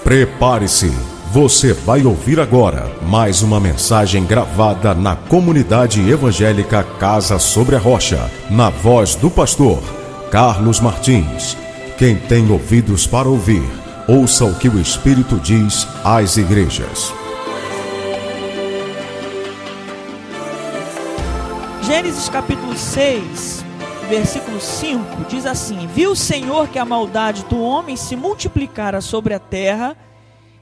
Prepare-se, você vai ouvir agora mais uma mensagem gravada na comunidade evangélica Casa Sobre a Rocha, na voz do pastor Carlos Martins. Quem tem ouvidos para ouvir, ouça o que o Espírito diz às igrejas. Gênesis capítulo 6, versículo 5, diz assim: Viu o Senhor que a maldade do homem se multiplicara sobre a terra,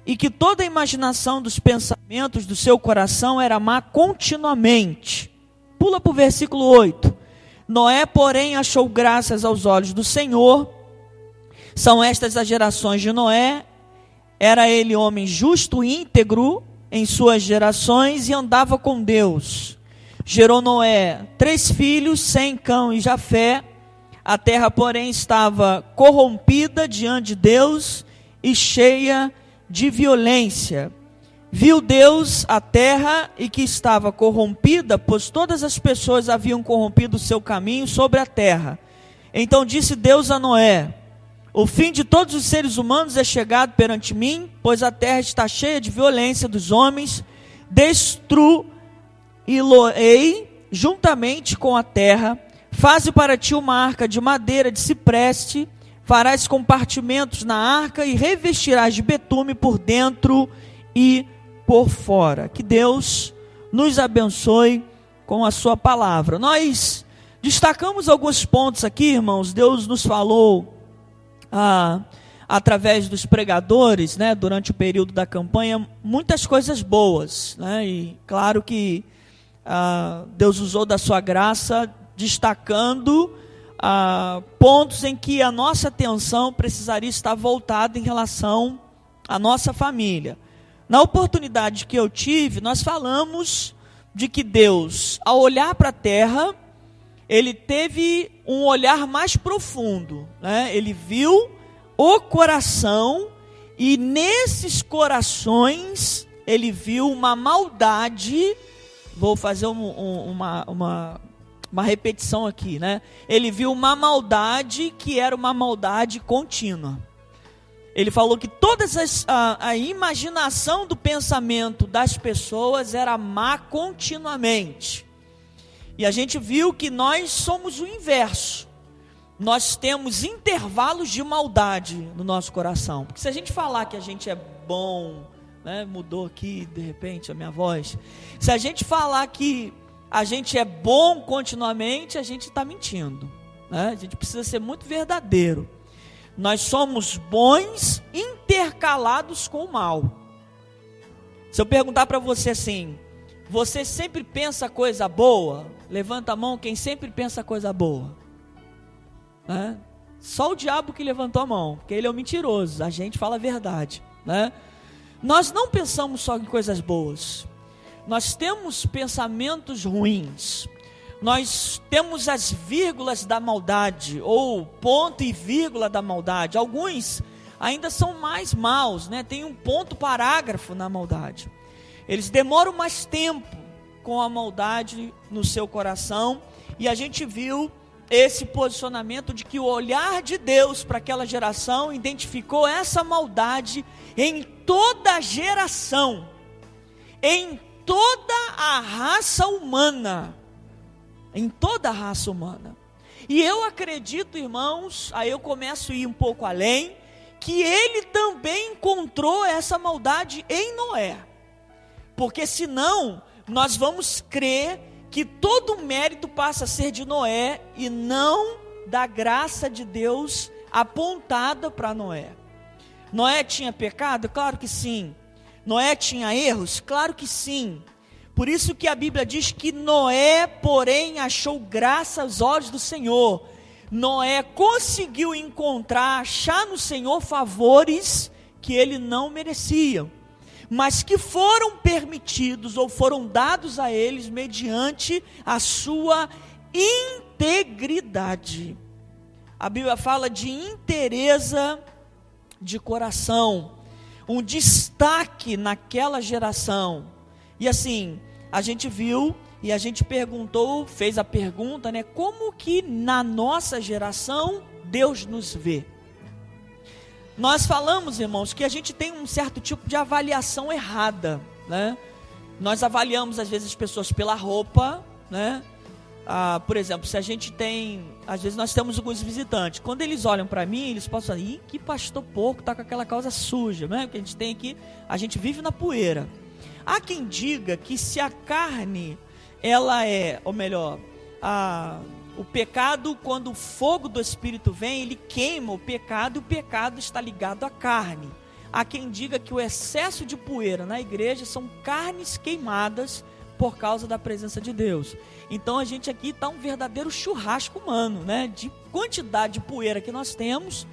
e que toda a imaginação dos pensamentos do seu coração era má continuamente. Pula para o versículo 8. Noé, porém, achou graças aos olhos do Senhor. São estas as gerações de Noé. Era ele homem justo e íntegro em suas gerações, e andava com Deus. Gerou Noé 3 filhos, Sem, Cão e Jafé. A terra, porém, estava corrompida diante de Deus e cheia de violência. Viu Deus a terra e que estava corrompida, pois todas as pessoas haviam corrompido o seu caminho sobre a terra. Então disse Deus a Noé: o fim de todos os seres humanos é chegado perante mim, pois a terra está cheia de violência dos homens. Destruí-lo-ei juntamente com a terra. Faze para ti uma arca de madeira de cipreste. Farás compartimentos na arca e revestirás de betume por dentro e por fora. Que Deus nos abençoe com a sua palavra. Nós destacamos alguns pontos aqui, irmãos. Deus nos falou através dos pregadores, né, durante o período da campanha, muitas coisas boas, né? E claro que Deus usou da sua graça, destacando pontos em que a nossa atenção precisaria estar voltada em relação à nossa família. Na oportunidade que eu tive, nós falamos de que Deus, ao olhar para a terra, Ele teve um olhar mais profundo, né? Ele viu o coração, e nesses corações Ele viu uma maldade. Vou fazer uma repetição aqui, né? Ele viu uma maldade que era uma maldade contínua. Ele falou que a imaginação do pensamento das pessoas era má continuamente. E a gente viu que nós somos o inverso. Nós temos intervalos de maldade no nosso coração. Porque se a gente falar que a gente é bom, né? Mudou aqui de repente a minha voz. Se a gente falar que a gente é bom continuamente, a gente está mentindo, né? A gente precisa ser muito verdadeiro. Nós somos bons intercalados com o mal. Se eu perguntar para você assim: você sempre pensa coisa boa? Levanta a mão quem sempre pensa coisa boa, né? Só o diabo que levantou a mão, porque ele é um mentiroso. A gente fala a verdade, né? Nós não pensamos só em coisas boas. Nós temos pensamentos ruins. Nós temos as vírgulas da maldade, ou ponto e vírgula da maldade. Alguns ainda são mais maus, né? Tem um ponto parágrafo na maldade. Eles demoram mais tempo com a maldade no seu coração. E a gente viu esse posicionamento de que o olhar de Deus para aquela geração identificou essa maldade em toda a geração, em toda a raça humana, em toda a raça humana. E eu acredito, irmãos, aí eu começo a ir um pouco além, que ele também encontrou essa maldade em Noé, porque senão nós vamos crer que todo o mérito passa a ser de Noé e não da graça de Deus apontada para Noé. Noé tinha pecado? Claro que sim. Noé tinha erros? Claro que sim. Por isso que a Bíblia diz que Noé, porém, achou graça aos olhos do Senhor. Noé conseguiu achar no Senhor favores que ele não merecia, mas que foram permitidos ou foram dados a eles mediante a sua integridade. A Bíblia fala de inteireza de coração, um destaque naquela geração. E assim, a gente viu e a gente perguntou, fez a pergunta, né? Como que na nossa geração Deus nos vê? Nós falamos, irmãos, que a gente tem um certo tipo de avaliação errada, né? Nós avaliamos às vezes as pessoas pela roupa, né? Por exemplo, se a gente tem, às vezes nós temos alguns visitantes, quando eles olham para mim, eles podem falar, ih, que pastor porco, tá com aquela calça suja, né? Porque a gente tem aqui, a gente vive na poeira. Há quem diga que se a carne, ela é, ou melhor, o pecado, quando o fogo do Espírito vem, ele queima o pecado, e o pecado está ligado à carne. Há quem diga que o excesso de poeira na igreja são carnes queimadas por causa da presença de Deus. Então a gente aqui está um verdadeiro churrasco humano, né? De quantidade de poeira que nós temos.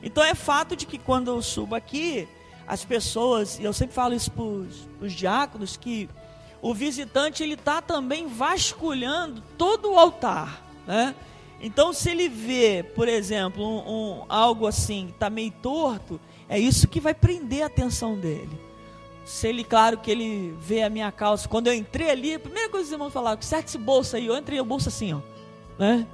Então é fato de que quando eu subo aqui, as pessoas, e eu sempre falo isso para os diáconos, que o visitante ele está também vasculhando todo o altar, né? Então se ele vê, por exemplo, algo assim, está meio torto, é isso que vai prender a atenção dele. Se ele, claro que ele vê a minha calça, quando eu entrei ali, a primeira coisa que os irmãos falaram, certo esse bolso aí, eu entrei o bolso assim, ó, né?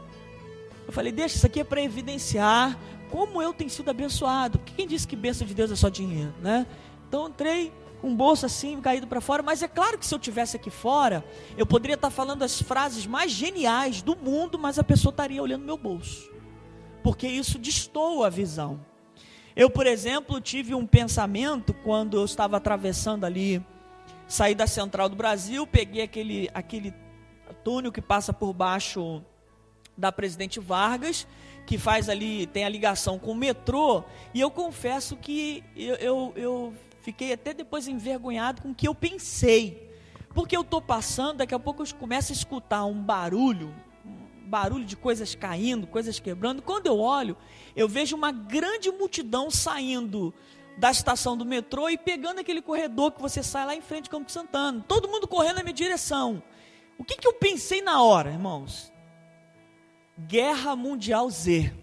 Eu falei, deixa, isso aqui é para evidenciar como eu tenho sido abençoado, porque quem disse que bênção de Deus é só dinheiro, né? Então eu entrei com um bolso assim, caído para fora, mas é claro que se eu estivesse aqui fora, eu poderia estar falando as frases mais geniais do mundo, mas a pessoa estaria olhando meu bolso, porque isso destoa a visão. Eu, por exemplo, tive um pensamento quando eu estava atravessando ali, saí da Central do Brasil, peguei aquele túnel que passa por baixo da Presidente Vargas, que faz ali, tem a ligação com o metrô, e eu confesso que eu fiquei até depois envergonhado com o que eu pensei, porque eu estou passando, daqui a pouco eu começo a escutar um barulho de coisas caindo, coisas quebrando. Quando eu olho, eu vejo uma grande multidão saindo da estação do metrô e pegando aquele corredor que você sai lá em frente de Campo Santana, todo mundo correndo na minha direção. O que eu pensei na hora, irmãos? Guerra Mundial Z.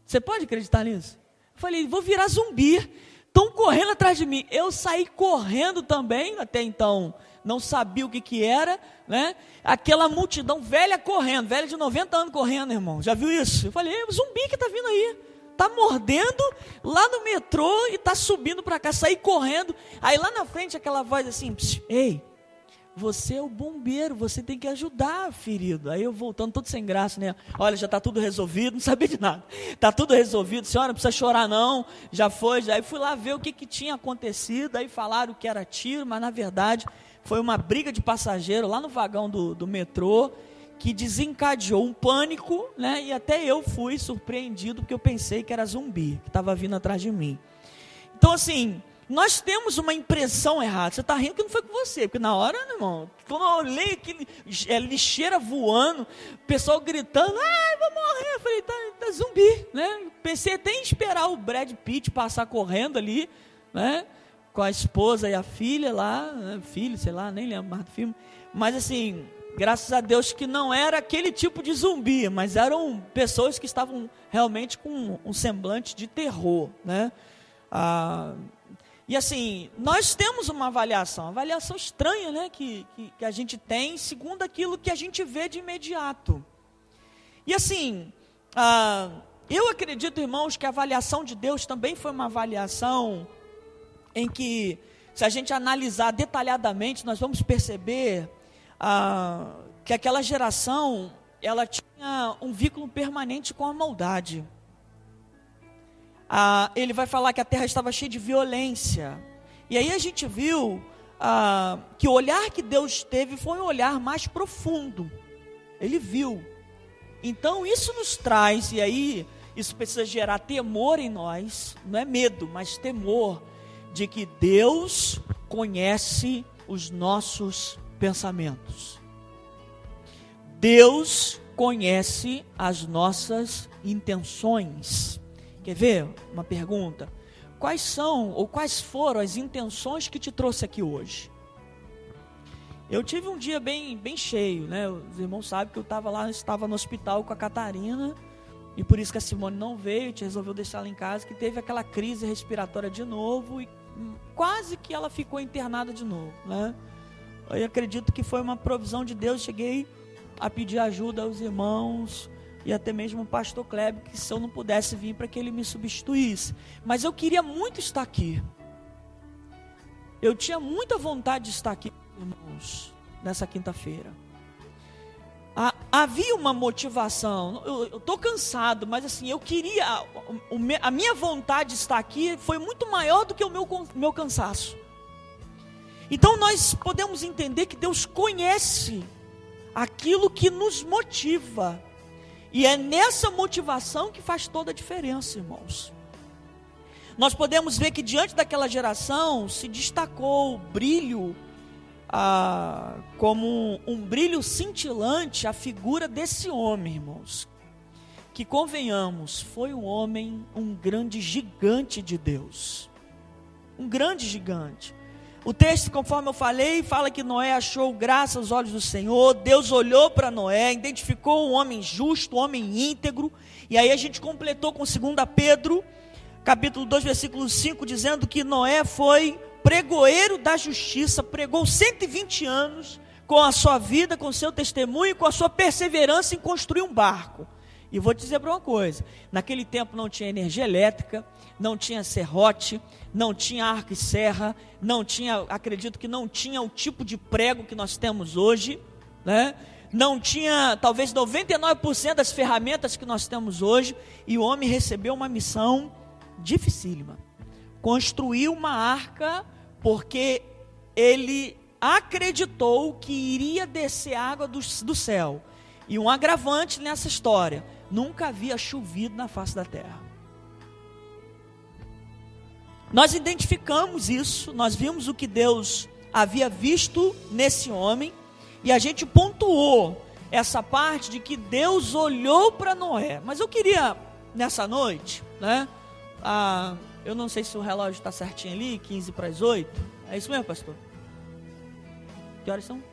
Você pode acreditar nisso? Eu falei, vou virar zumbi, estão correndo atrás de mim. Eu saí correndo também, até então não sabia o que era, né? Aquela multidão velha correndo, velha de 90 anos correndo, irmão, já viu isso? Eu falei, é o zumbi que está vindo aí, está mordendo lá no metrô e está subindo para cá, saí correndo, aí lá na frente aquela voz assim, ei, você é o bombeiro, você tem que ajudar, ferido. Aí eu voltando todo sem graça, né? Olha, já está tudo resolvido, não sabia de nada. Está tudo resolvido, senhora, não precisa chorar não, já foi. Aí fui lá ver o que tinha acontecido, aí falaram que era tiro, mas na verdade foi uma briga de passageiro lá no vagão do metrô, que desencadeou um pânico, né? E até eu fui surpreendido, porque eu pensei que era zumbi, que estava vindo atrás de mim. Então assim, nós temos uma impressão errada. Você está rindo que não foi com você, porque na hora, meu irmão, quando eu olhei aquele lixeira voando, o pessoal gritando, ai, vou morrer, eu falei, tá zumbi, né? Pensei até em esperar o Brad Pitt passar correndo ali, né? Com a esposa e a filha lá, né? Filho, sei lá, nem lembro mais do filme, mas assim, graças a Deus que não era aquele tipo de zumbi, mas eram pessoas que estavam realmente com um semblante de terror, né? E assim, nós temos uma avaliação estranha, né, que a gente tem, segundo aquilo que a gente vê de imediato. E assim, eu acredito, irmãos, que a avaliação de Deus também foi uma avaliação em que, se a gente analisar detalhadamente, nós vamos perceber que aquela geração, ela tinha um vínculo permanente com a maldade. Ele vai falar que a terra estava cheia de violência, e aí a gente viu que o olhar que Deus teve foi um olhar mais profundo, ele viu. Então isso nos traz, e aí isso precisa gerar temor em nós, não é medo, mas temor, de que Deus conhece os nossos pensamentos, Deus conhece as nossas intenções. Quer ver uma pergunta? Quais são ou quais foram as intenções que te trouxe aqui hoje? Eu tive um dia bem cheio, né? Os irmãos sabem que eu estava no hospital com a Catarina, e por isso que a Simone não veio, a gente resolveu deixar ela em casa, que teve aquela crise respiratória de novo, e quase que ela ficou internada de novo, né? Eu acredito que foi uma provisão de Deus, cheguei a pedir ajuda aos irmãos, e até mesmo o pastor Kleber, que se eu não pudesse vir para que ele me substituísse. Mas eu queria muito estar aqui. Eu tinha muita vontade de estar aqui, irmãos, nessa quinta-feira. Havia uma motivação. Eu estou cansado, mas assim, eu queria. A minha vontade de estar aqui foi muito maior do que o meu cansaço. Então nós podemos entender que Deus conhece aquilo que nos motiva. E é nessa motivação que faz toda a diferença, irmãos. Nós podemos ver que diante daquela geração se destacou o brilho, como um brilho cintilante, a figura desse homem, irmãos. Que convenhamos, foi um homem, um grande gigante de Deus. Um grande gigante. O texto, conforme eu falei, fala que Noé achou graça aos olhos do Senhor. Deus olhou para Noé, identificou um homem justo, um homem íntegro. E aí a gente completou com 2 Pedro, capítulo 2, versículo 5, dizendo que Noé foi pregoeiro da justiça, pregou 120 anos com a sua vida, com o seu testemunho, com a sua perseverança em construir um barco. E vou te dizer para uma coisa, naquele tempo não tinha energia elétrica, não tinha serrote, não tinha arco e serra, não tinha, acredito que não tinha o tipo de prego que nós temos hoje, né? Não tinha talvez 99% das ferramentas que nós temos hoje, e o homem recebeu uma missão dificílima, construiu uma arca, porque ele acreditou que iria descer água do céu, e um agravante nessa história, nunca havia chovido na face da terra. Nós identificamos isso, nós vimos o que Deus havia visto nesse homem, e a gente pontuou essa parte de que Deus olhou para Noé. Mas eu queria, nessa noite, né? Eu não sei se o relógio está certinho ali, 15 para as 8. É isso mesmo, pastor? Que horas são?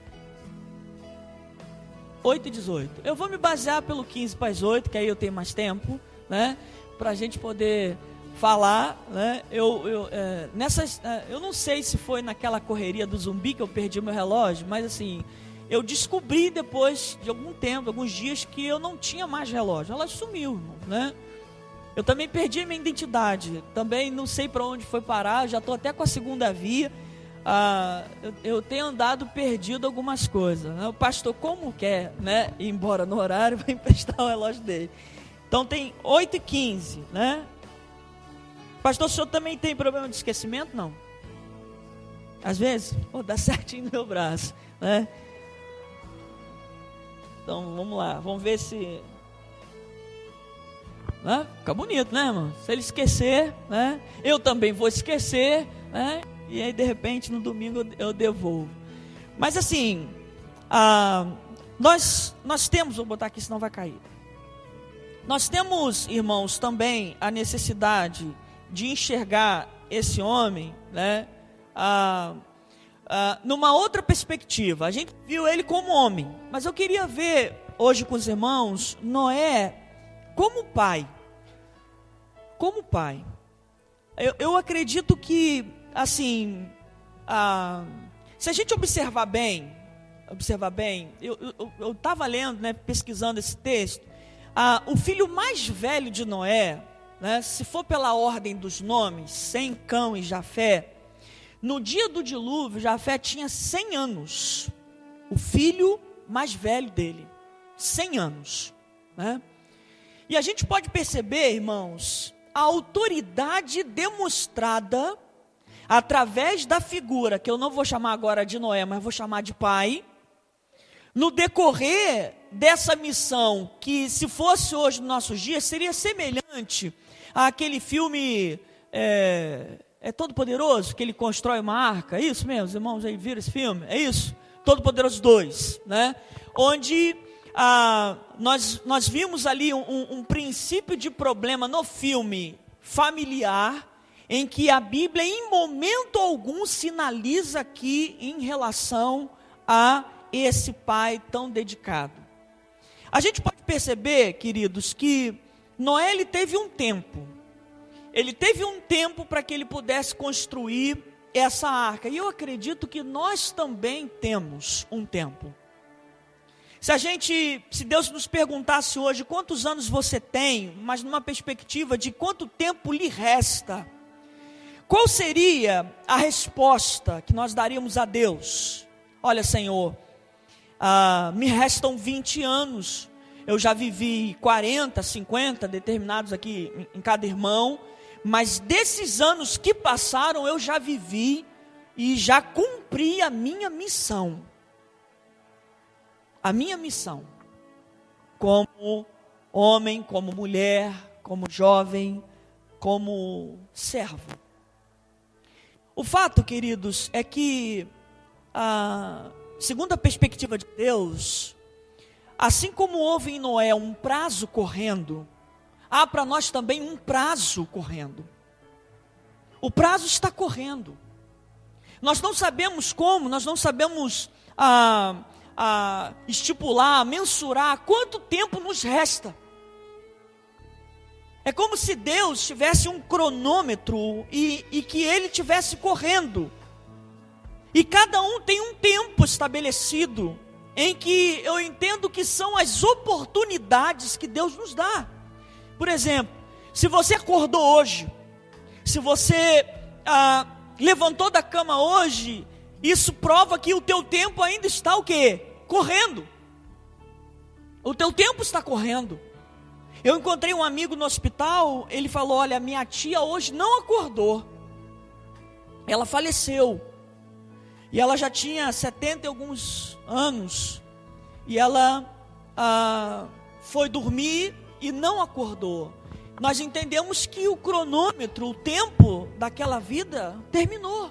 8h18. Eu vou me basear pelo 15 para as 8, que aí eu tenho mais tempo, né? Para a gente poder falar, né? Eu não sei se foi naquela correria do zumbi que eu perdi meu relógio, mas assim, eu descobri depois de algum tempo, alguns dias, que eu não tinha mais relógio. Ela sumiu, né? Eu também perdi a minha identidade, também não sei para onde foi parar, já estou até com a segunda via. Eu tenho andado perdido algumas coisas, né? O pastor, como quer, né, ir embora no horário, vai emprestar o relógio dele. Então tem 8h15, né? Pastor, o senhor também tem problema de esquecimento? Não? Às vezes? Dá certinho no meu braço, né? Então vamos lá, vamos ver se... Fica bonito, né, irmão? Se ele esquecer, né? Eu também vou esquecer, né? E aí de repente no domingo eu devolvo. Mas assim, nós temos, vou botar aqui senão vai cair. Nós temos, irmãos, também a necessidade de enxergar esse homem, né? Numa outra perspectiva. A gente viu ele como homem, mas eu queria ver hoje com os irmãos Noé como pai. Como pai. Eu acredito que, assim, se a gente observar bem, eu estava lendo, né, pesquisando esse texto, o filho mais velho de Noé, né, se for pela ordem dos nomes, Sem, Cão e Jafé, no dia do dilúvio, Jafé tinha 100 anos, o filho mais velho dele, 100 anos, né? E a gente pode perceber, irmãos, a autoridade demonstrada através da figura, que eu não vou chamar agora de Noé, mas vou chamar de pai, no decorrer dessa missão, que se fosse hoje nos nossos dias, seria semelhante àquele filme Todo Poderoso, que ele constrói uma arca. É isso mesmo, os irmãos aí viram esse filme? É isso? Todo Poderoso 2, né? Onde nós vimos ali um princípio de problema no filme familiar, em que a Bíblia em momento algum sinaliza aqui em relação a esse pai tão dedicado. A gente pode perceber, queridos, que Noé ele teve um tempo para que ele pudesse construir essa arca, e eu acredito que nós também temos um tempo. Se Deus nos perguntasse hoje quantos anos você tem, mas numa perspectiva de quanto tempo lhe resta, qual seria a resposta que nós daríamos a Deus? Olha, Senhor, me restam 20 anos, eu já vivi 40, 50, determinados aqui em cada irmão, mas desses anos que passaram eu já vivi e já cumpri a minha missão. A minha missão, como homem, como mulher, como jovem, como servo. O fato, queridos, é que, segundo a perspectiva de Deus, assim como houve em Noé um prazo correndo, há para nós também um prazo correndo. O prazo está correndo. Nós não sabemos como, nós não sabemos estipular, mensurar quanto tempo nos resta. É como se Deus tivesse um cronômetro e que Ele estivesse correndo. E cada um tem um tempo estabelecido, em que eu entendo que são as oportunidades que Deus nos dá. Por exemplo, se você acordou hoje, se você levantou da cama hoje, isso prova que o teu tempo ainda está o quê? Correndo. O teu tempo está correndo. Eu encontrei um amigo no hospital, ele falou, olha, minha tia hoje não acordou. Ela faleceu. E ela já tinha 70 e alguns anos. E ela foi dormir e não acordou. Nós entendemos que o cronômetro, o tempo daquela vida terminou.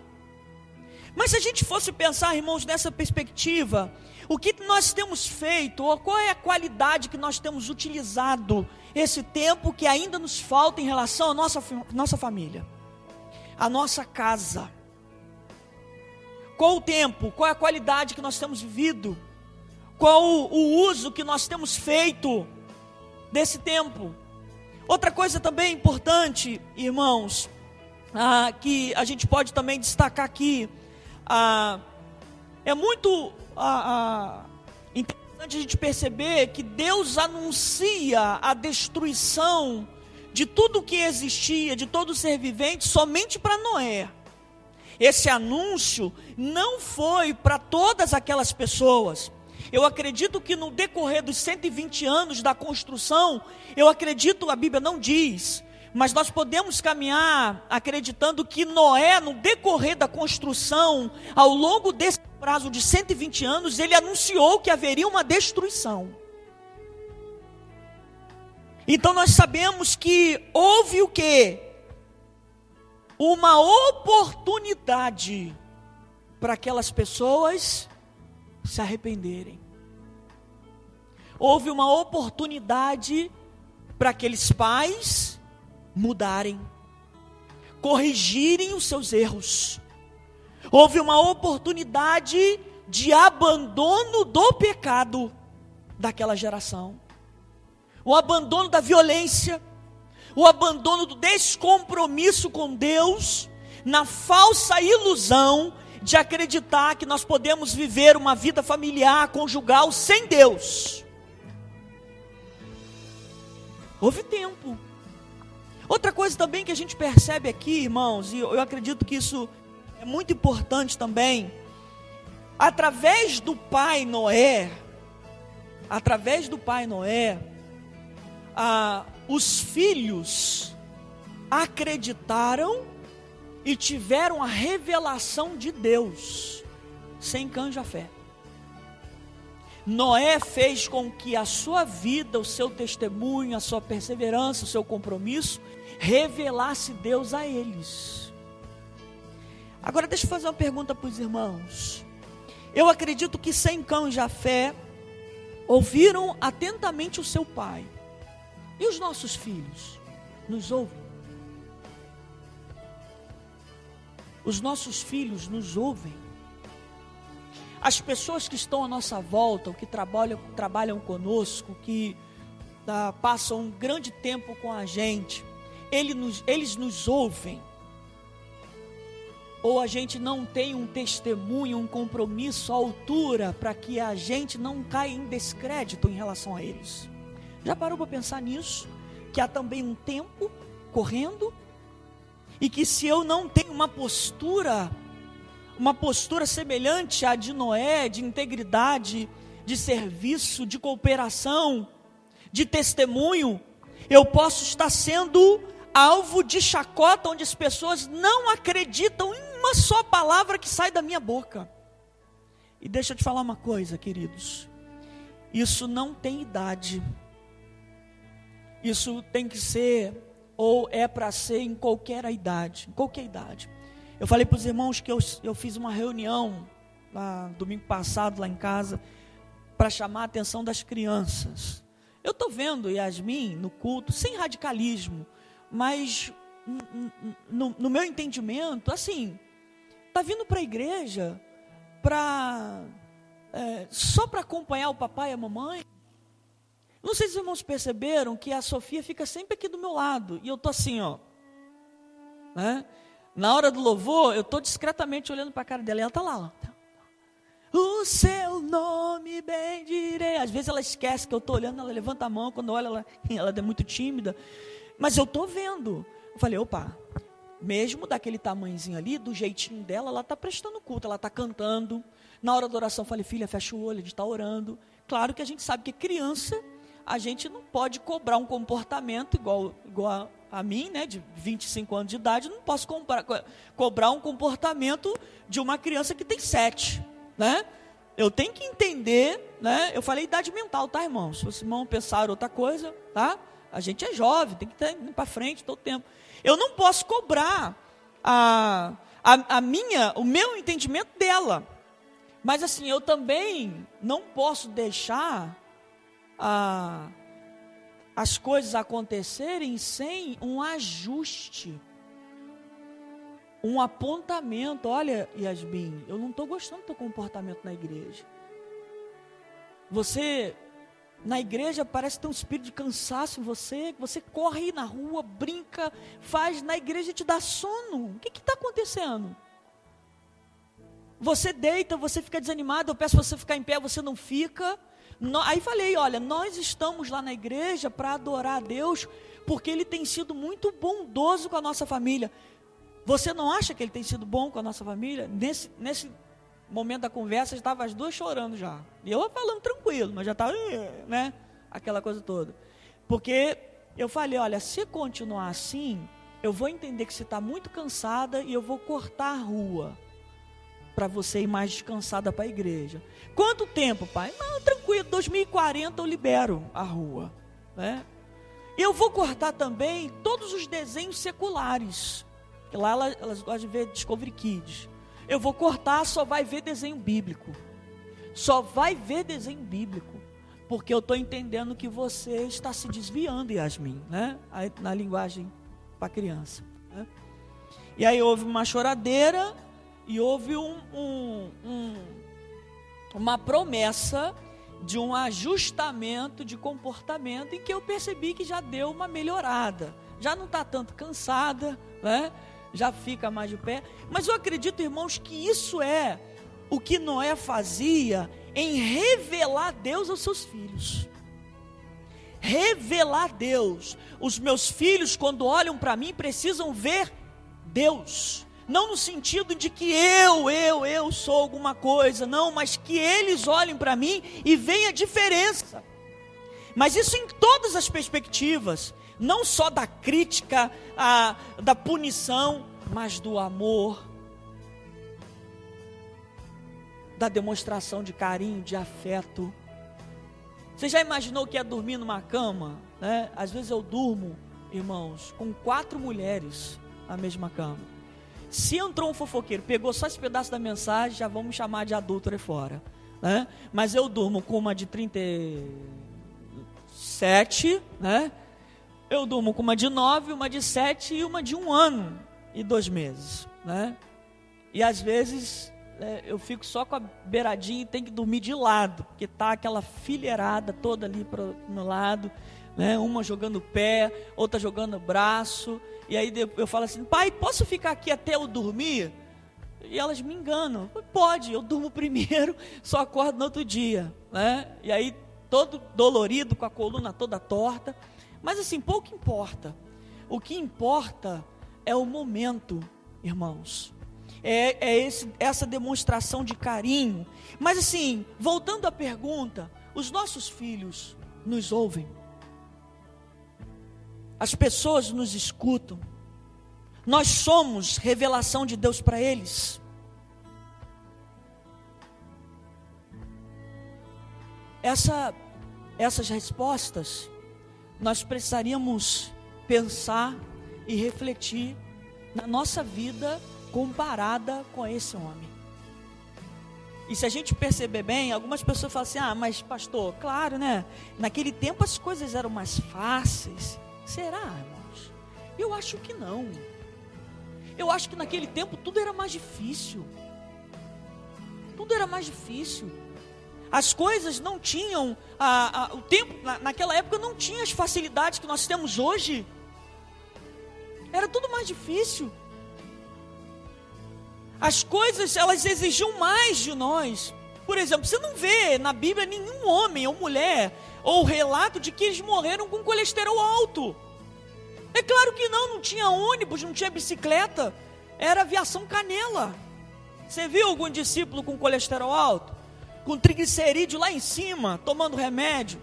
Mas se a gente fosse pensar, irmãos, nessa perspectiva, o que nós temos feito, ou qual é a qualidade que nós temos utilizado esse tempo que ainda nos falta em relação à nossa família, à nossa casa? Qual o tempo, qual é a qualidade que nós temos vivido? Qual o uso que nós temos feito desse tempo? Outra coisa também importante, irmãos, que a gente pode também destacar aqui, é muito interessante a gente perceber que Deus anuncia a destruição de tudo que existia, de todo ser vivente, somente para Noé. Esse anúncio não foi para todas aquelas pessoas. Eu acredito que no decorrer dos 120 anos da construção, eu acredito, a Bíblia não diz, mas nós podemos caminhar acreditando que Noé, no decorrer da construção, ao longo desse prazo de 120 anos, ele anunciou que haveria uma destruição. Então nós sabemos que houve o quê? Uma oportunidade para aquelas pessoas se arrependerem. Houve uma oportunidade para aqueles pais mudarem, corrigirem os seus erros. Houve uma oportunidade de abandono do pecado daquela geração. O abandono da violência, o abandono do descompromisso com Deus, na falsa ilusão de acreditar que nós podemos viver uma vida familiar, conjugal, sem Deus. Houve tempo. Outra coisa também que a gente percebe aqui, irmãos, e eu acredito que isso é muito importante também, através do pai Noé, os filhos acreditaram e tiveram a revelação de Deus, sem canja-fé. Noé fez com que a sua vida, o seu testemunho, a sua perseverança, o seu compromisso, revelasse Deus a eles. Agora deixa eu fazer uma pergunta para os irmãos. Eu acredito que sem canja-fé, ouviram atentamente o seu pai. E os nossos filhos nos ouvem? Os nossos filhos nos ouvem? As pessoas que estão à nossa volta, ou que trabalham conosco, que passam um grande tempo com a gente, eles nos ouvem? ou a gente não tem um testemunho, um compromisso à altura para que a gente não caia em descrédito em relação a eles. Já parou para pensar nisso? Que há também um tempo correndo, e que se eu não tenho uma postura semelhante à de Noé, de integridade, de serviço, de cooperação, de testemunho, eu posso estar sendo alvo de chacota, onde as pessoas não acreditam em uma só palavra que sai da minha boca. E deixa eu te falar uma coisa, queridos, isso não tem idade, isso tem que ser, ou é para ser em qualquer idade, Eu falei para os irmãos que eu fiz uma reunião, domingo passado lá em casa, para chamar a atenção das crianças. Eu estou vendo Yasmin no culto, sem radicalismo, mas no meu entendimento, assim, está vindo para a igreja só para acompanhar o papai e a mamãe. Não sei se os irmãos perceberam que a Sofia fica sempre aqui do meu lado, e eu estou assim, ó, né? Na hora do louvor, eu estou discretamente olhando para a cara dela, e ela está lá, ó. O seu nome bendirei. Às vezes ela esquece que eu estou olhando, ela levanta a mão, quando olha ela é muito tímida, mas eu estou vendo. Eu falei, opa, mesmo daquele tamanhozinho ali, do jeitinho dela, ela está prestando culto, ela está cantando. Na hora da oração eu falei, filha, fecha o olho, a gente está orando. Claro que a gente sabe que criança, a gente não pode cobrar um comportamento igual a mim, né, de 25 anos de idade, não posso cobrar um comportamento de uma criança que tem 7, né? Eu tenho que entender, né? Eu falei idade mental, tá, irmãos? Se vocês vão pensar outra coisa, tá? A gente é jovem, tem que estar indo para frente todo tempo. Eu não posso cobrar o meu entendimento dela. Mas assim, eu também não posso deixar as coisas acontecerem sem um ajuste, um apontamento. Olha, Yasmin, eu não estou gostando do teu comportamento na igreja. Você, na igreja, parece ter um espírito de cansaço em você, você corre na rua, brinca, faz, na igreja te dá sono. O que está acontecendo? Você deita, você fica desanimado, eu peço para você ficar em pé, você não fica. Aí falei, olha, nós estamos lá na igreja para adorar a Deus, porque Ele tem sido muito bondoso com a nossa família. Você não acha que Ele tem sido bom com a nossa família? Nesse momento da conversa, estavam as duas chorando já. E eu falando tranquilo, mas já estava, né, aquela coisa toda. Porque eu falei, olha, se continuar assim, eu vou entender que você está muito cansada e eu vou cortar a rua, para você ir mais descansada para a igreja. Quanto tempo, pai? Não, tranquilo, 2040 eu libero a rua, né? Eu vou cortar também todos os desenhos seculares, que lá elas gostam de ver Discovery Kids. Eu vou cortar, só vai ver desenho bíblico. Só vai ver desenho bíblico, porque eu estou entendendo que você está se desviando, Yasmin, né? Aí, na linguagem para criança, né? E aí houve uma choradeira, e houve uma promessa de um ajustamento de comportamento, em que eu percebi que já deu uma melhorada, já não está tanto cansada, né? Já fica mais de pé. Mas eu acredito, irmãos, que isso é o que Noé fazia em revelar Deus aos seus filhos. Revelar Deus. Os meus filhos, quando olham para mim, precisam ver Deus. Não no sentido de que eu sou alguma coisa, não, mas que eles olhem para mim e vejam a diferença. Mas isso em todas as perspectivas, não só da crítica, da punição, mas do amor, da demonstração de carinho, de afeto. Você já imaginou que é dormir numa cama, né? Às vezes eu durmo, irmãos, com 4 mulheres na mesma cama. Se entrou um fofoqueiro, pegou só esse pedaço da mensagem, já vamos chamar de adúltero fora, né? Mas eu durmo com uma de 37, né? Eu durmo com uma de 9, uma de 7 e uma de 1 ano e 2 meses, né? E às vezes eu fico só com a beiradinha e tenho que dormir de lado, porque tá aquela fileirada toda ali para o meu lado, né? Uma jogando o pé, outra jogando o braço. E aí eu falo assim, pai, posso ficar aqui até eu dormir? E elas me enganam. Pode, eu durmo primeiro, só acordo no outro dia, né? E aí todo dolorido, com a coluna toda torta. Mas assim, pouco importa. O que importa é o momento, irmãos. Essa demonstração de carinho. Mas assim, voltando à pergunta, os nossos filhos nos ouvem? As pessoas nos escutam? Nós somos revelação de Deus para eles? Essas respostas, nós precisaríamos pensar e refletir na nossa vida comparada com esse homem. E se a gente perceber bem, algumas pessoas falam assim: mas pastor, claro, né? Naquele tempo as coisas eram mais fáceis. Será, irmãos? Eu acho que não. Eu acho que naquele tempo tudo era mais difícil. Tudo era mais difícil. As coisas não tinham, o tempo, naquela época não tinha as facilidades que nós temos hoje. Era tudo mais difícil. As coisas, elas exigiam mais de nós. Por exemplo, você não vê na Bíblia nenhum homem ou mulher, ou relato de que eles morreram com colesterol alto. É claro que não tinha ônibus, não tinha bicicleta, era aviação canela. Você viu algum discípulo com colesterol alto? Com triglicerídeo lá em cima, tomando remédio?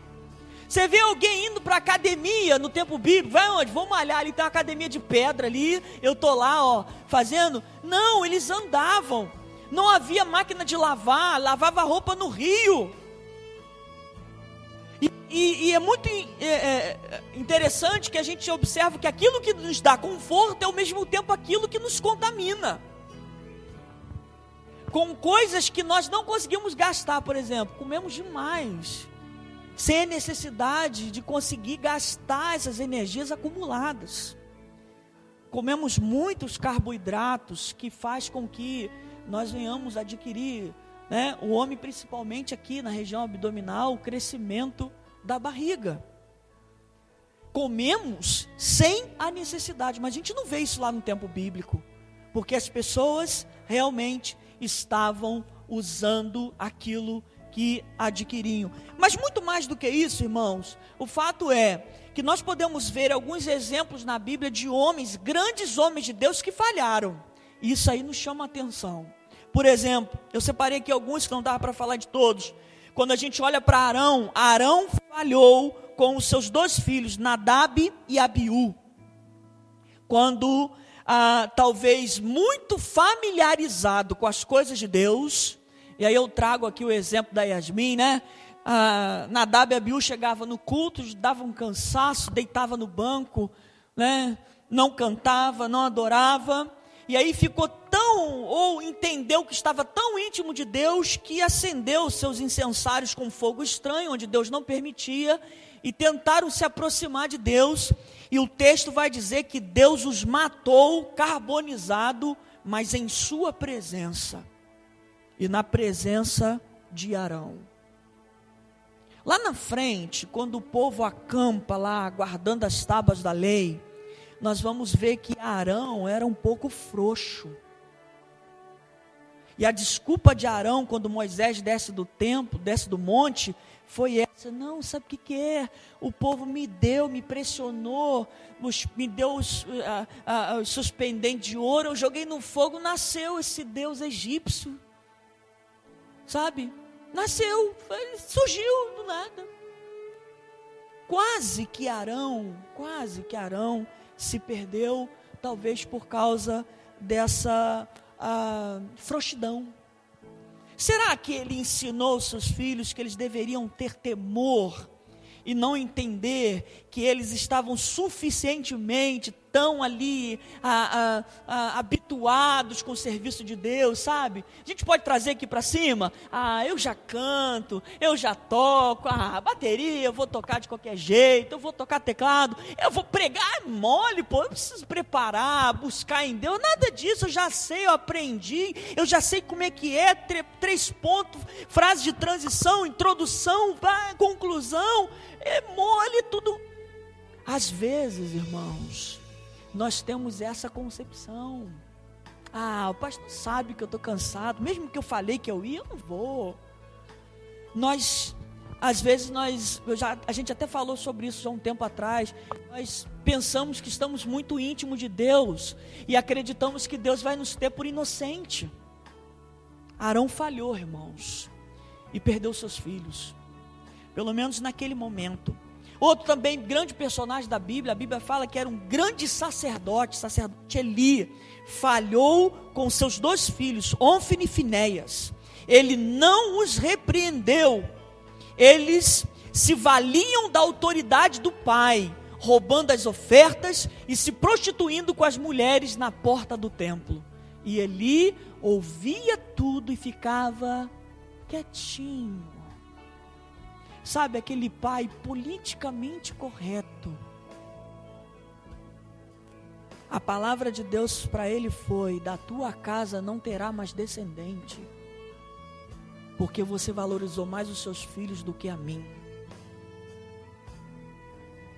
Você vê alguém indo para a academia no tempo bíblico? Vai onde? Vamos malhar ali, tem uma academia de pedra ali, eu estou lá, fazendo. Não, eles andavam. Não havia máquina de lavar, lavava roupa no rio. E é muito interessante que a gente observa que aquilo que nos dá conforto é ao mesmo tempo aquilo que nos contamina. Com coisas que nós não conseguimos gastar, por exemplo, comemos demais, sem a necessidade de conseguir gastar essas energias acumuladas. Comemos muitos carboidratos, que faz com que nós venhamos adquirir, né, o homem principalmente aqui na região abdominal, o crescimento da barriga. Comemos sem a necessidade, mas a gente não vê isso lá no tempo bíblico, porque as pessoas realmente estavam usando aquilo que adquiriam. Mas muito mais do que isso, irmãos, o fato é que nós podemos ver alguns exemplos na Bíblia de homens, grandes homens de Deus, que falharam. E isso aí nos chama a atenção. Por exemplo, eu separei aqui alguns que não dava para falar de todos. Quando a gente olha para Arão, Arão falhou com os seus 2 filhos, Nadab e Abiú. Quando talvez muito familiarizado com as coisas de Deus, e aí eu trago aqui o exemplo da Yasmin, né? Nadab e Abiú chegavam no culto, davam um cansaço, deitava no banco, né? Não cantava, não adorava, e aí ficou ou entendeu que estava tão íntimo de Deus, que acendeu seus incensários com fogo estranho, onde Deus não permitia, e tentaram se aproximar de Deus, e o texto vai dizer que Deus os matou carbonizado, mas em sua presença, e na presença de Arão. Lá na frente, quando o povo acampa lá, guardando as tábuas da lei, nós vamos ver que Arão era um pouco frouxo. E a desculpa de Arão, quando Moisés desce do templo, desce do monte, foi essa: não, sabe o que é? O povo me pressionou, me deu os seus pendentes de ouro, eu joguei no fogo, nasceu esse Deus egípcio, sabe? Nasceu, surgiu do nada. Quase que Arão se perdeu, talvez por causa dessa frouxidão. Será que ele ensinou seus filhos que eles deveriam ter temor e não entender que eles estavam suficientemente tão ali habituados com o serviço de Deus, sabe? A gente pode trazer aqui para cima: eu já canto, eu já toco, bateria eu vou tocar de qualquer jeito, eu vou tocar teclado, eu vou pregar mole, eu preciso preparar, buscar em Deus, nada disso, eu já sei, eu aprendi, eu já sei como é que é, 3 pontos, frase de transição, introdução, conclusão, é mole tudo. Às vezes, irmãos, nós temos essa concepção. O pastor sabe que eu estou cansado, mesmo que eu falei que eu ia, eu não vou. Às vezes a gente até falou sobre isso já um tempo atrás, nós pensamos que estamos muito íntimos de Deus, e acreditamos que Deus vai nos ter por inocente. Arão falhou, irmãos, e perdeu seus filhos, pelo menos naquele momento. Outro também grande personagem da Bíblia, a Bíblia fala que era um grande sacerdote Eli, falhou com seus 2 filhos, Ofni e Finéias. Ele não os repreendeu, eles se valiam da autoridade do pai, roubando as ofertas e se prostituindo com as mulheres na porta do templo. E Eli ouvia tudo e ficava quietinho. Sabe, aquele pai politicamente correto. A palavra de Deus para ele foi: da tua casa não terá mais descendente, porque você valorizou mais os seus filhos do que a mim.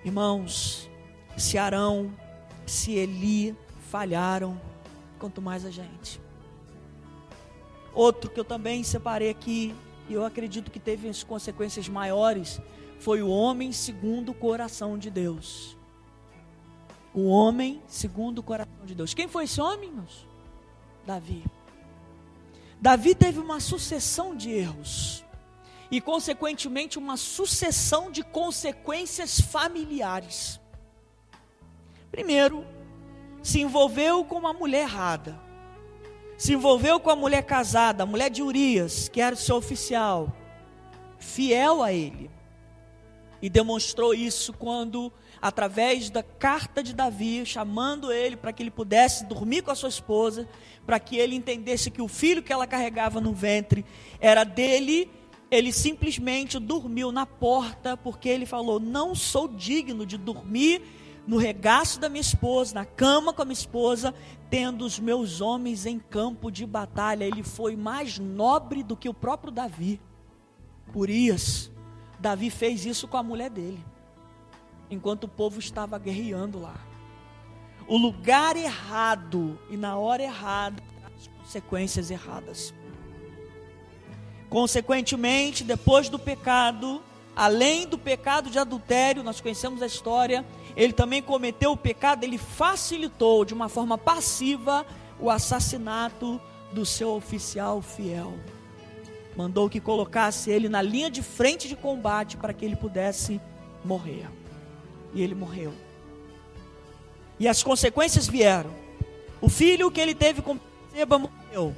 Irmãos, se Arão, se Eli falharam, quanto mais a gente. Outro que eu também separei aqui, e eu acredito que teve as consequências maiores, foi o homem segundo o coração de Deus. O homem segundo o coração de Deus. Quem foi esse homem, irmãos? Davi. Davi teve uma sucessão de erros e, consequentemente, uma sucessão de consequências familiares. Primeiro, se envolveu com uma mulher errada. Se envolveu com a mulher casada, a mulher de Urias, que era o seu oficial, fiel a ele. E demonstrou isso quando, através da carta de Davi, chamando ele para que ele pudesse dormir com a sua esposa, para que ele entendesse que o filho que ela carregava no ventre era dele, ele simplesmente dormiu na porta, porque ele falou: não sou digno de dormir no regaço da minha esposa, na cama com a minha esposa, tendo os meus homens em campo de batalha. Ele foi mais nobre do que o próprio Davi. Urias, Davi fez isso com a mulher dele, enquanto o povo estava guerreando lá. O lugar errado e na hora errada traz consequências erradas. Consequentemente, depois do pecado, além do pecado de adultério, nós conhecemos a história, ele também cometeu o pecado, ele facilitou de uma forma passiva o assassinato do seu oficial fiel. Mandou que colocasse ele na linha de frente de combate para que ele pudesse morrer. E ele morreu. E as consequências vieram. O filho que ele teve com Seba morreu.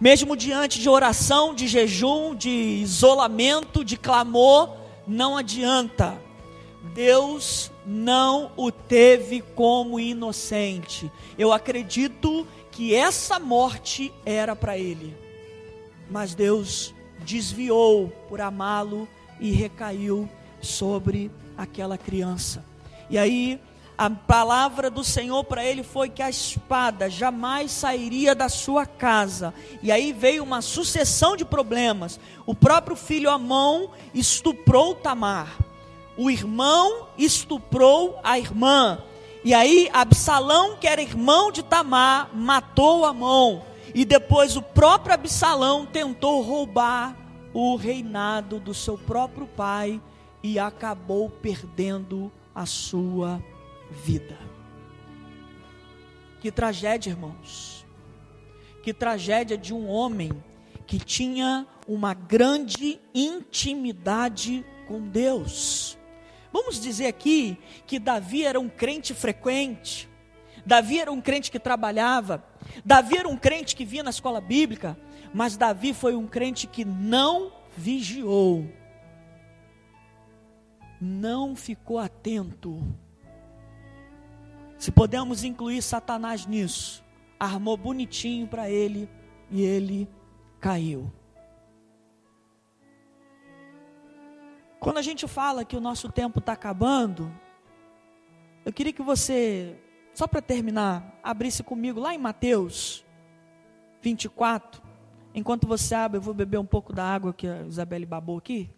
Mesmo diante de oração, de jejum, de isolamento, de clamor, não adianta. Deus não o teve como inocente. Eu acredito que essa morte era para ele, mas Deus desviou por amá-lo e recaiu sobre aquela criança. E aí a palavra do Senhor para ele foi que a espada jamais sairia da sua casa. E aí veio uma sucessão de problemas. O próprio filho Amon estuprou Tamar. O irmão estuprou a irmã. E aí Absalão, que era irmão de Tamar, matou Amon. E depois o próprio Absalão tentou roubar o reinado do seu próprio pai e acabou perdendo a sua vida. Que tragédia, irmãos. Que tragédia de um homem que tinha uma grande intimidade com Deus. Vamos dizer aqui que Davi era um crente frequente, Davi era um crente que trabalhava, Davi era um crente que vinha na escola bíblica, mas Davi foi um crente que não vigiou, não ficou atento. Se podemos incluir Satanás nisso, armou bonitinho para ele e ele caiu. Quando a gente fala que o nosso tempo está acabando, eu queria que você, só para terminar, abrisse comigo lá em Mateus 24. Enquanto você abre, eu vou beber um pouco da água que a Isabelle babou aqui.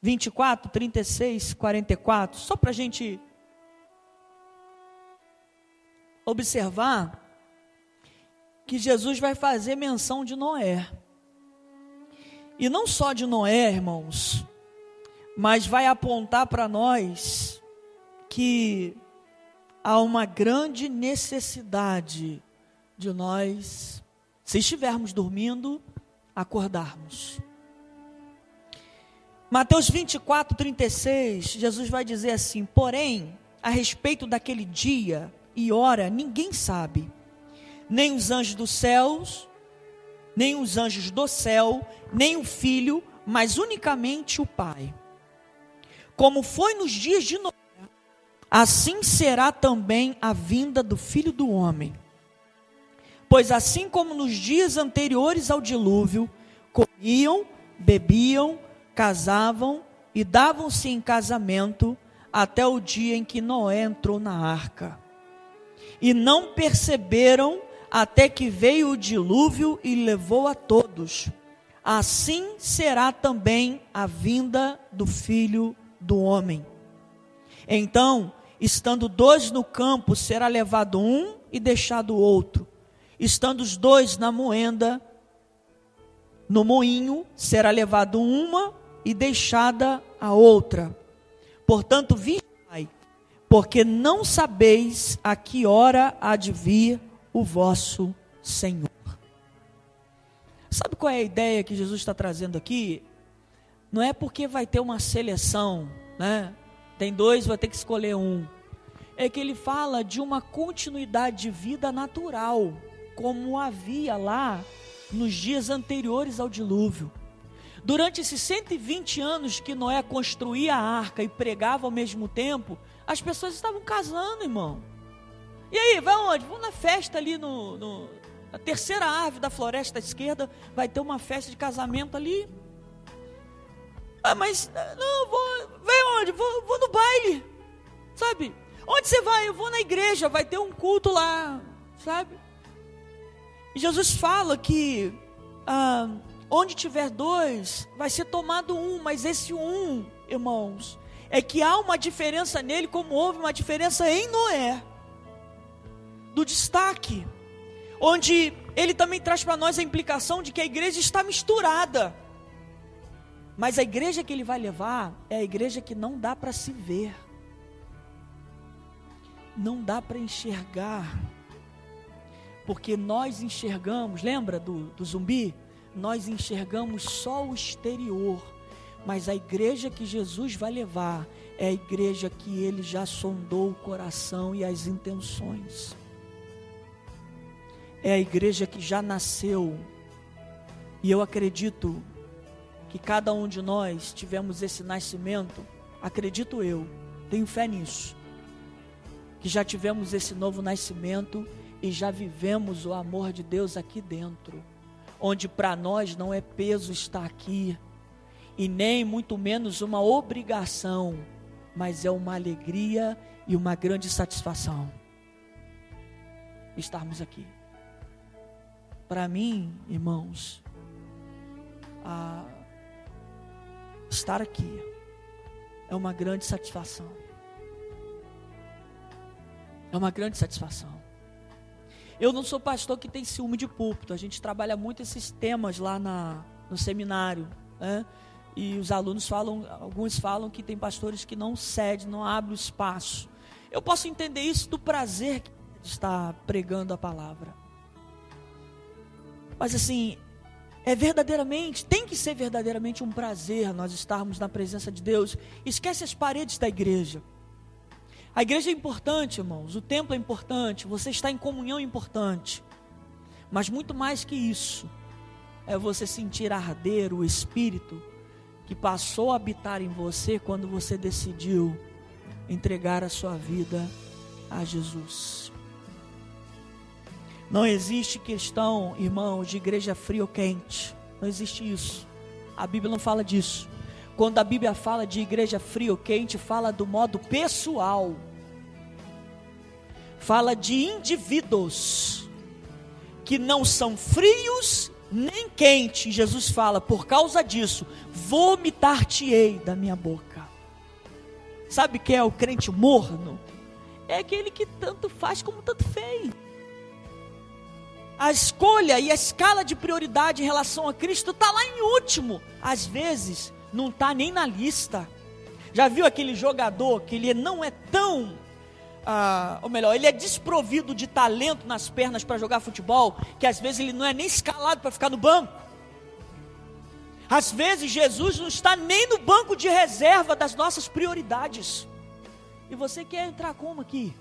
24, 36, 44, só para a gente observar que Jesus vai fazer menção de Noé. E não só de Noé, irmãos, mas vai apontar para nós que há uma grande necessidade de nós, se estivermos dormindo, acordarmos. Mateus 24, 36, Jesus vai dizer assim: porém, a respeito daquele dia e hora, ninguém sabe, nem os anjos dos céus, nem os anjos do céu, nem o Filho, mas unicamente o Pai. Como foi nos dias de Noé, assim será também a vinda do Filho do Homem. Pois assim como nos dias anteriores ao dilúvio, comiam, bebiam, casavam e davam-se em casamento até o dia em que Noé entrou na arca. E não perceberam até que veio o dilúvio e levou a todos. Assim será também a vinda do Filho do Homem. Então, estando dois no campo, será levado um e deixado o outro. Estando os dois na moenda, no moinho, será levado uma e deixada a outra. Portanto, vigiai, porque não sabeis a que hora há de vir o vosso Senhor. Sabe qual é a ideia que Jesus está trazendo aqui? Não é porque vai ter uma seleção, né? Tem dois, vai ter que escolher um. É que ele fala de uma continuidade de vida natural, como havia lá nos dias anteriores ao dilúvio. Durante esses 120 anos que Noé construía a arca e pregava ao mesmo tempo, as pessoas estavam casando, irmão. E aí, vai onde? Vamos na festa ali na terceira árvore da floresta à esquerda, vai ter uma festa de casamento ali. Ah, mas não, vai onde? Vou no baile, sabe? Onde você vai? Eu vou na igreja, vai ter um culto lá, sabe? E Jesus fala que onde tiver dois, vai ser tomado um, mas esse um, irmãos, é que há uma diferença nele, como houve uma diferença em Noé, do destaque, onde ele também traz para nós a implicação de que a igreja está misturada, mas a igreja que ele vai levar é a igreja que não dá para se ver, não dá para enxergar, porque nós enxergamos, lembra do zumbi? Nós enxergamos só o exterior, mas a igreja que Jesus vai levar é a igreja que ele já sondou o coração e as intenções. É a igreja que já nasceu, e eu acredito que cada um de nós tivemos esse nascimento, acredito eu, tenho fé nisso, que já tivemos esse novo nascimento e já vivemos o amor de Deus aqui dentro, onde para nós não é peso estar aqui, e nem muito menos uma obrigação, mas é uma alegria e uma grande satisfação estarmos aqui. Para mim, irmãos, estar aqui é uma grande satisfação. É uma grande satisfação. Eu não sou pastor que tem ciúme de púlpito. A gente trabalha muito esses temas lá no seminário, né? E os alunos falam, alguns falam que tem pastores que não cedem, não abrem o espaço. Eu posso entender isso do prazer de estar pregando a palavra. Mas assim, tem que ser verdadeiramente um prazer nós estarmos na presença de Deus. Esquece as paredes da igreja. A igreja é importante, irmãos, o templo é importante, você está em comunhão é importante. Mas muito mais que isso, é você sentir arder o Espírito que passou a habitar em você quando você decidiu entregar a sua vida a Jesus. Não existe questão, irmãos, de igreja fria ou quente. Não existe isso. A Bíblia não fala disso. Quando a Bíblia fala de igreja fria ou quente, fala do modo pessoal. Fala de indivíduos que não são frios nem quentes. Jesus fala, por causa disso, vomitar-te-ei da minha boca. Sabe quem é o crente morno? É aquele que tanto faz como tanto fez. A escolha e a escala de prioridade em relação a Cristo está lá em último. Às vezes, não está nem na lista. Já viu aquele jogador que ele não é tão, ou melhor, ele é desprovido de talento nas pernas para jogar futebol, que às vezes ele não é nem escalado para ficar no banco. Às vezes Jesus não está nem no banco de reserva das nossas prioridades. E você quer entrar como aqui?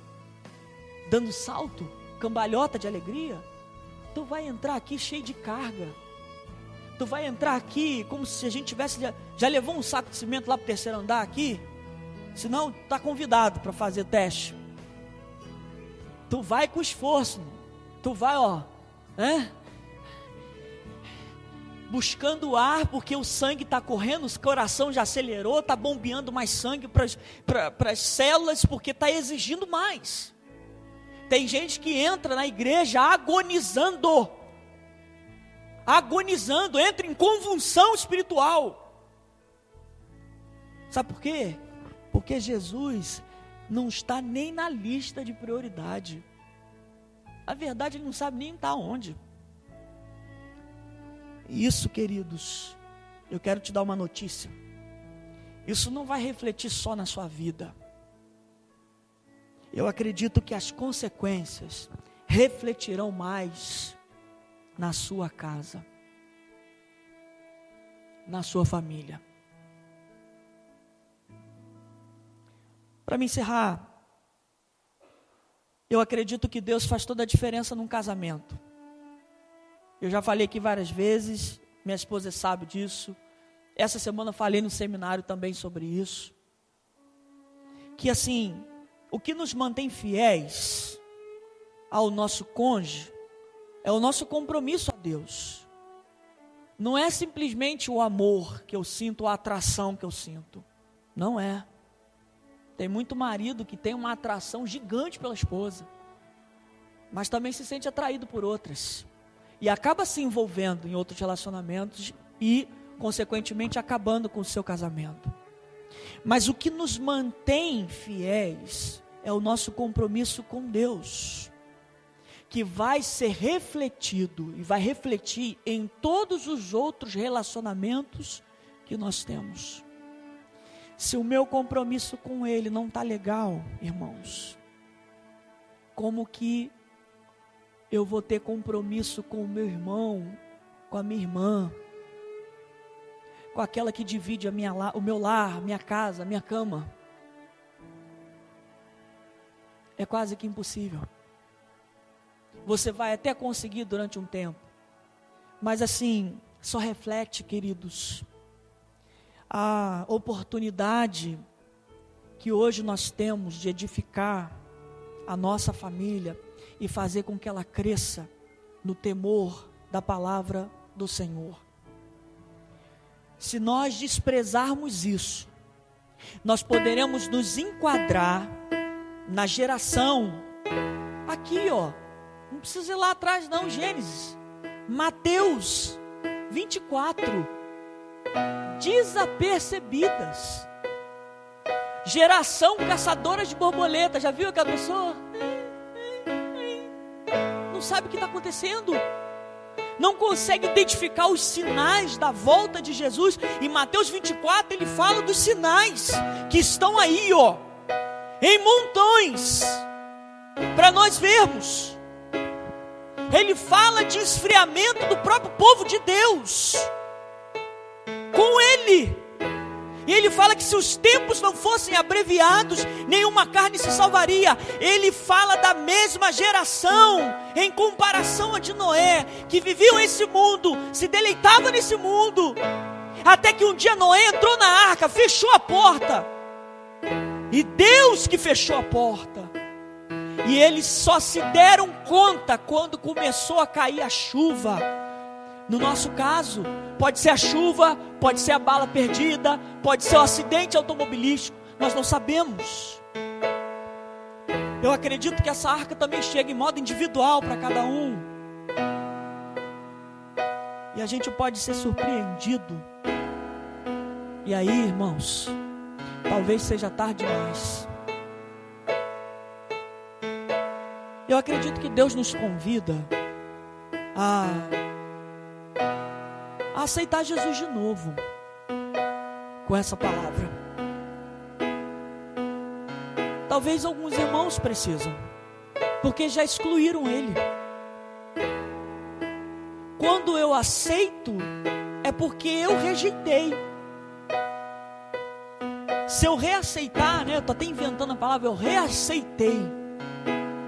Dando salto, cambalhota de alegria? Tu vai entrar aqui cheio de carga. Tu vai entrar aqui como se a gente tivesse, já levou um saco de cimento lá para o terceiro andar aqui? Senão, está convidado para fazer teste. Tu vai com esforço. Tu vai, buscando ar, porque o sangue está correndo, o coração já acelerou, está bombeando mais sangue para as células, porque está exigindo mais. Tem gente que entra na igreja agonizando, entra em convulsão espiritual. Sabe por quê? Porque Jesus não está nem na lista de prioridade. A verdade, ele não sabe nem estar onde. Isso, queridos, eu quero te dar uma notícia. Isso não vai refletir só na sua vida. Eu acredito que as consequências refletirão mais na sua casa, na sua família. Para me encerrar, eu acredito que Deus faz toda a diferença num casamento. Eu já falei aqui várias vezes, minha esposa sabe disso. Essa semana falei no seminário também sobre isso. Que assim, o que nos mantém fiéis ao nosso cônjuge é o nosso compromisso a Deus. Não é simplesmente o amor que eu sinto, a atração que eu sinto. Não é. Tem muito marido que tem uma atração gigante pela esposa, mas também se sente atraído por outras. E acaba se envolvendo em outros relacionamentos e, consequentemente, acabando com o seu casamento. Mas o que nos mantém fiéis é o nosso compromisso com Deus, que vai ser refletido e vai refletir em todos os outros relacionamentos que nós temos. Se o meu compromisso com Ele não está legal, irmãos, como que eu vou ter compromisso com o meu irmão, com a minha irmã, com aquela que divide o meu lar, minha casa, minha cama? É quase que impossível. Você vai até conseguir durante um tempo, mas assim, só reflete, queridos, a oportunidade que hoje nós temos de edificar a nossa família e fazer com que ela cresça no temor da palavra do Senhor. Se nós desprezarmos isso, nós poderemos nos enquadrar na geração, aqui não precisa ir lá atrás não, Gênesis, Mateus 24, desapercebidas, geração caçadora de borboleta. Já viu aquela pessoa? Não sabe o que está acontecendo, não consegue identificar os sinais da volta de Jesus. Em Mateus 24 ele fala dos sinais que estão aí, em montões, para nós vermos. Ele fala de esfriamento do próprio povo de Deus com Ele. E ele fala que se os tempos não fossem abreviados, nenhuma carne se salvaria. Ele fala da mesma geração, em comparação a de Noé, que vivia esse mundo, se deleitava nesse mundo, até que um dia Noé entrou na arca, fechou a porta, e Deus que fechou a porta, e eles só se deram conta quando começou a cair a chuva. No nosso caso, pode ser a chuva, pode ser a bala perdida, pode ser um acidente automobilístico, nós não sabemos. Eu acredito que essa arca também chega em modo individual para cada um, e a gente pode ser surpreendido. E aí, irmãos, talvez seja tarde demais. Eu acredito que Deus nos convida a aceitar Jesus de novo com essa palavra. Talvez alguns irmãos precisam, porque já excluíram Ele. Quando eu aceito, é porque eu rejeitei. Se eu reaceitar, né, eu estou até inventando a palavra, eu reaceitei,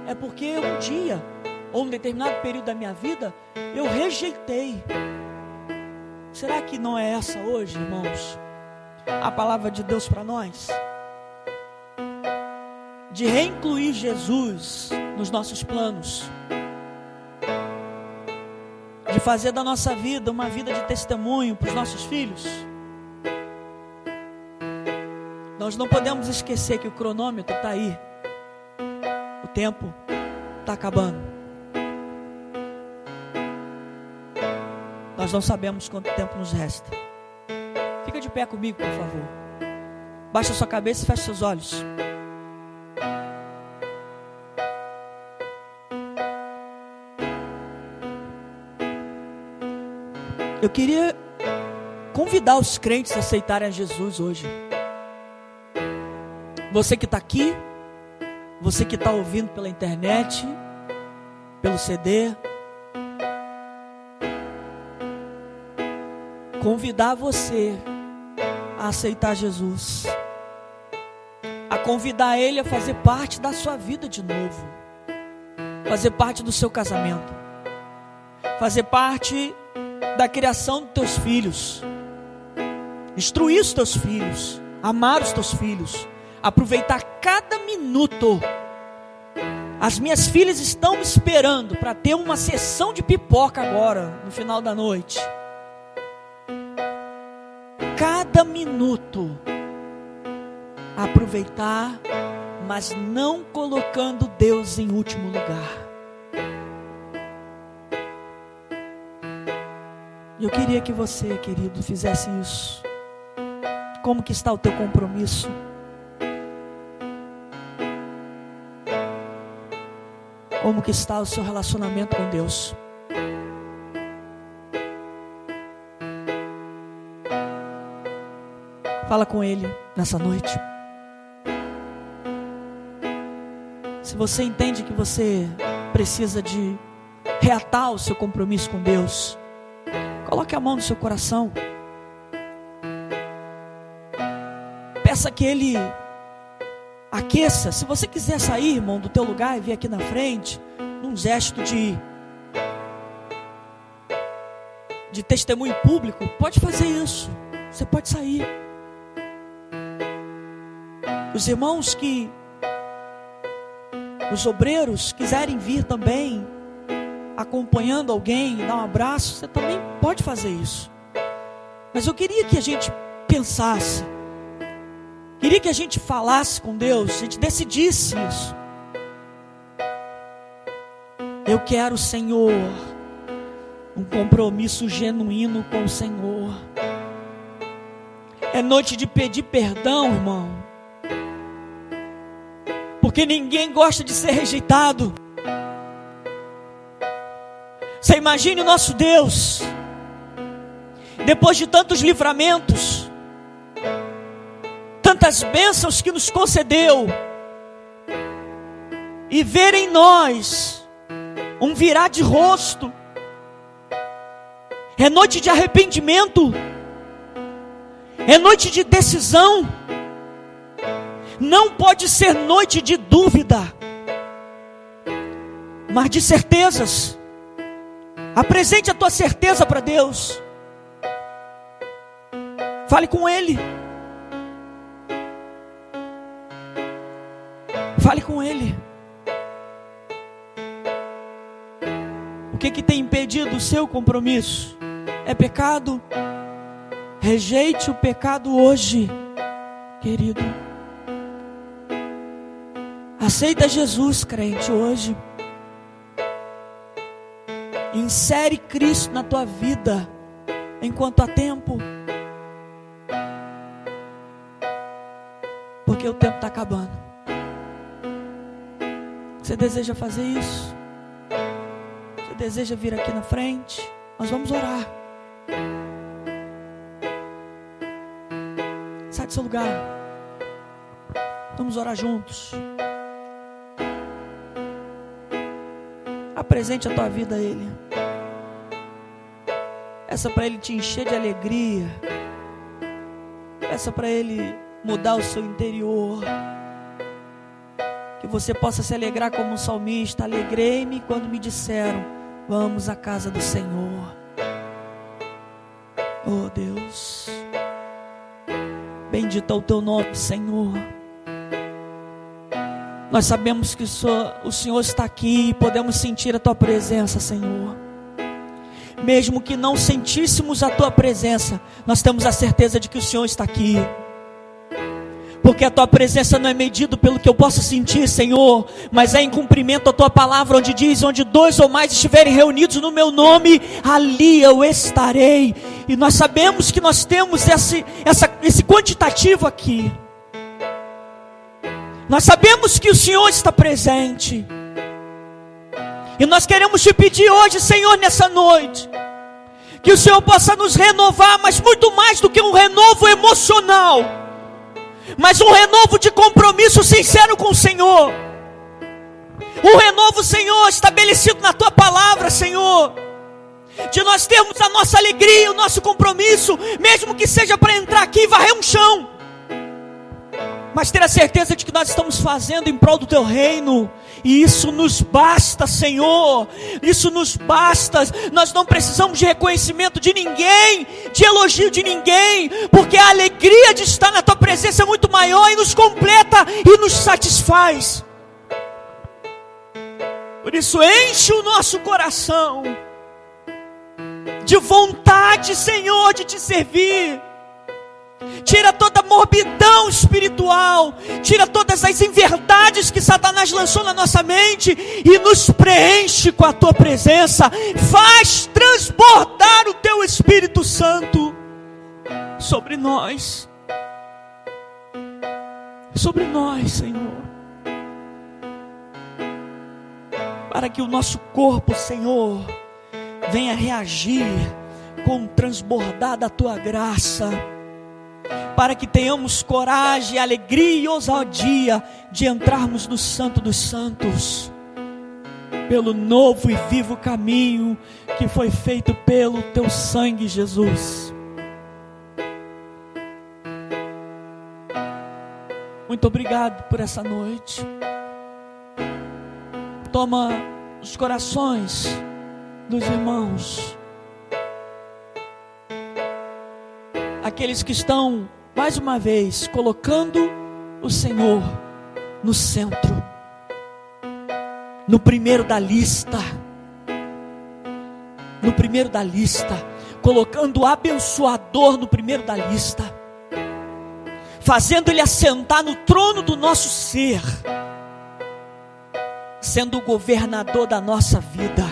é porque um dia, ou um determinado período da minha vida, eu rejeitei. Será que não é essa hoje, irmãos, a palavra de Deus para nós? De reincluir Jesus nos nossos planos, de fazer da nossa vida uma vida de testemunho para os nossos filhos. Nós não podemos esquecer que o cronômetro está aí, o tempo está acabando. Nós não sabemos quanto tempo nos resta. Fica de pé comigo, por favor. Baixa sua cabeça e feche seus olhos. Eu queria convidar os crentes a aceitarem a Jesus hoje. Você que está aqui, você que está ouvindo pela internet, pelo CD, convidar você a aceitar Jesus, a convidar Ele a fazer parte da sua vida de novo, fazer parte do seu casamento, fazer parte da criação dos teus filhos, instruir os teus filhos, amar os teus filhos, aproveitar cada minuto. As minhas filhas estão me esperando para ter uma sessão de pipoca agora, no final da noite. Cada minuto aproveitar, mas não colocando Deus em último lugar. Eu queria que você, querido, fizesse isso. Como que está o teu compromisso? Como que está o seu relacionamento com Deus? Fala com Ele nessa noite. Se você entende que você precisa de reatar o seu compromisso com Deus, coloque a mão no seu coração. Peça que Ele aqueça. Se você quiser sair, irmão, do teu lugar e vir aqui na frente, num gesto de testemunho público, pode fazer isso. Você pode sair. Os irmãos os obreiros quiserem vir também, acompanhando alguém, dar um abraço, você também pode fazer isso. Mas eu queria que a gente pensasse, queria que a gente falasse com Deus, a gente decidisse isso. Eu quero, Senhor, um compromisso genuíno com o Senhor. É noite de pedir perdão, irmão, porque ninguém gosta de ser rejeitado. Você imagine o nosso Deus, depois de tantos livramentos, tantas bênçãos que nos concedeu, e ver em nós um virar de rosto. É noite de arrependimento, é noite de decisão. Não pode ser noite de dúvida, mas de certezas. Apresente a tua certeza para Deus. Fale com Ele. Fale com Ele. O que tem impedido o seu compromisso? É pecado? Rejeite o pecado hoje, querido. Aceita Jesus, crente, hoje. Insere Cristo na tua vida enquanto há tempo, porque o tempo está acabando. Você deseja fazer isso? Você deseja vir aqui na frente, nós vamos orar. Sai do seu lugar. Vamos orar juntos. Apresente a tua vida a Ele. Peça para Ele te encher de alegria. Peça para Ele mudar o seu interior. Que você possa se alegrar como um salmista. Alegrei-me quando me disseram: vamos à casa do Senhor. Oh Deus, bendito é o teu nome, Senhor. Nós sabemos que o Senhor está aqui e podemos sentir a tua presença, Senhor. Mesmo que não sentíssemos a tua presença, nós temos a certeza de que o Senhor está aqui. Porque a tua presença não é medida pelo que eu posso sentir, Senhor, mas é em cumprimento a tua palavra, onde diz: onde 2 ou mais estiverem reunidos no meu nome, ali eu estarei. E nós sabemos que nós temos esse quantitativo aqui. Nós sabemos que o Senhor está presente. E nós queremos te pedir hoje, Senhor, nessa noite, que o Senhor possa nos renovar, mas muito mais do que um renovo emocional, mas um renovo de compromisso sincero com o Senhor. Um renovo, Senhor, estabelecido na tua palavra, Senhor, de nós termos a nossa alegria, o nosso compromisso, mesmo que seja para entrar aqui e varrer um chão, mas ter a certeza de que nós estamos fazendo em prol do teu reino. E isso nos basta, Senhor. Isso nos basta. Nós não precisamos de reconhecimento de ninguém, de elogio de ninguém, porque a alegria de estar na tua presença é muito maior e nos completa e nos satisfaz. Por isso, enche o nosso coração de vontade, Senhor, de te servir. Tira toda a morbidão espiritual, tira todas as inverdades que Satanás lançou na nossa mente e nos preenche com a tua presença. Faz transbordar o teu Espírito Santo sobre nós, Senhor, para que o nosso corpo, Senhor, venha reagir com transbordar da tua graça, para que tenhamos coragem, alegria e ousadia de entrarmos no Santo dos Santos, pelo novo e vivo caminho que foi feito pelo teu sangue, Jesus. Muito obrigado por essa noite. Toma os corações dos irmãos, aqueles que estão, mais uma vez, colocando o Senhor no centro, no primeiro da lista, colocando o abençoador no primeiro da lista, fazendo Ele assentar no trono do nosso ser, sendo o governador da nossa vida.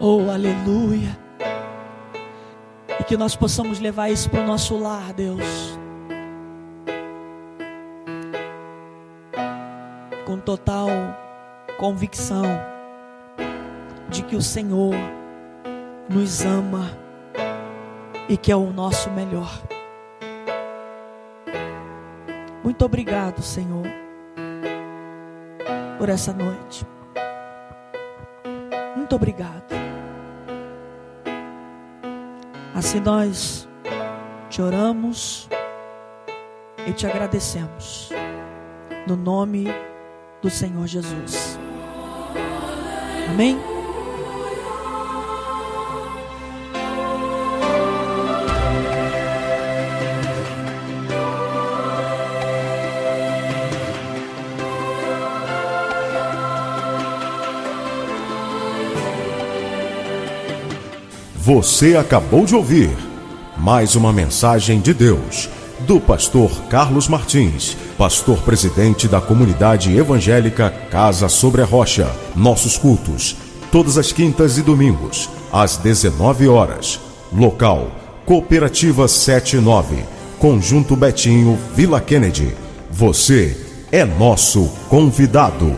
Oh, aleluia! E que nós possamos levar isso para o nosso lar, Deus, com total convicção de que o Senhor nos ama e que é o nosso melhor. Muito obrigado, Senhor, por essa noite. Muito obrigado. Assim nós te oramos e te agradecemos, no nome do Senhor Jesus. Amém? Você acabou de ouvir mais uma mensagem de Deus, do pastor Carlos Martins, pastor presidente da comunidade evangélica Casa Sobre a Rocha. Nossos cultos, todas as quintas e domingos, às 19 horas. Local, Cooperativa 79, Conjunto Betinho, Vila Kennedy. Você é nosso convidado.